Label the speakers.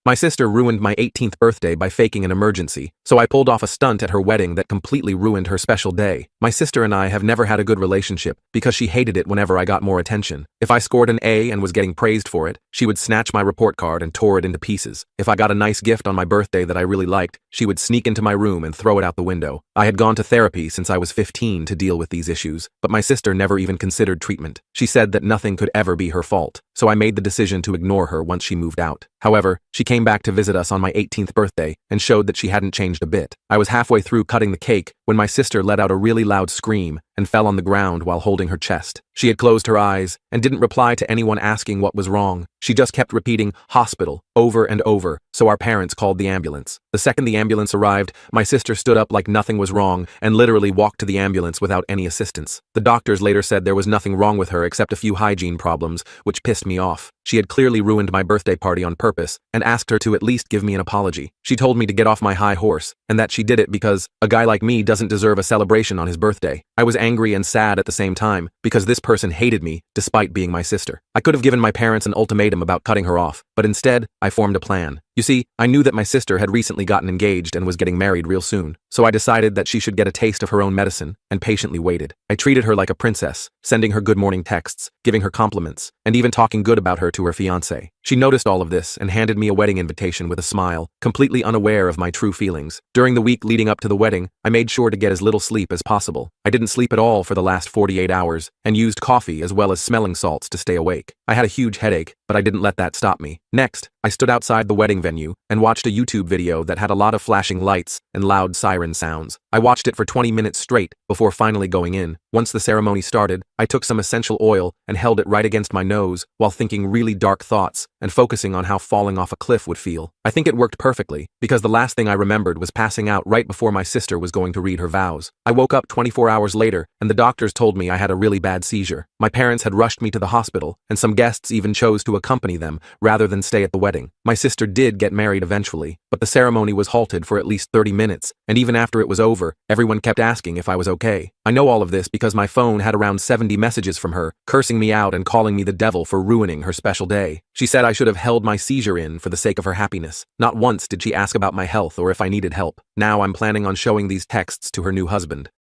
Speaker 1: My sister ruined my 18th birthday by faking an emergency, so I pulled off a stunt at her wedding that completely ruined her special day. My sister and I have never had a good relationship because she hated it whenever I got more attention. If I scored an A and was getting praised for it, she would snatch my report card and tore it into pieces. If I got a nice gift on my birthday that I really liked, she would sneak into my room and throw it out the window. I had gone to therapy since I was 15 to deal with these issues, but my sister never even considered treatment. She said that nothing could ever be her fault, so I made the decision to ignore her once she moved out. However, she came back to visit us on my 18th birthday and showed that she hadn't changed a bit. I was halfway through cutting the cake when my sister let out a really loud scream and fell on the ground while holding her chest. She had closed her eyes and didn't reply to anyone asking what was wrong. She just kept repeating "hospital" over and over, so our parents called the ambulance. The second the ambulance arrived, my sister stood up like nothing was wrong and literally walked to the ambulance without any assistance. The doctors later said there was nothing wrong with her except a few hygiene problems, which pissed me off. She had clearly ruined my birthday party on purpose and asked her to at least give me an apology. She told me to get off my high horse and that she did it because a guy like me doesn't deserve a celebration on his birthday. I was angry and sad at the same time because this person hated me despite being my sister. I could have given my parents an ultimatum about cutting her off, but instead, I formed a plan. You see, I knew that my sister had recently gotten engaged and was getting married real soon, so I decided that she should get a taste of her own medicine and patiently waited. I treated her like a princess, sending her good morning texts, giving her compliments, and even talking good about her to her fiancé. She noticed all of this and handed me a wedding invitation with a smile, completely unaware of my true feelings. During the week leading up to the wedding, I made sure to get as little sleep as possible. I didn't sleep at all for the last 48 hours and used coffee as well as smelling salts to stay awake. I had a huge headache, but I didn't let that stop me. Next, I stood outside the wedding venue and watched a YouTube video that had a lot of flashing lights and loud siren sounds. I watched it for 20 minutes straight before finally going in. Once the ceremony started, I took some essential oil and held it right against my nose while thinking really dark thoughts and focusing on how falling off a cliff would feel. I think it worked perfectly because the last thing I remembered was passing out right before my sister was going to read her vows. I woke up 24 hours later and the doctors told me I had a really bad seizure. My parents had rushed me to the hospital and some guests even chose to accompany them rather than stay at the wedding. My sister did get married eventually, but the ceremony was halted for at least 30 minutes, and even after it was over, everyone kept asking if I was okay. I know all of this because my phone had around 70 messages from her, cursing me out and calling me the devil for ruining her special day. She said I should have held my seizure in for the sake of her happiness. Not once did she ask about my health or if I needed help. Now I'm planning on showing these texts to her new husband.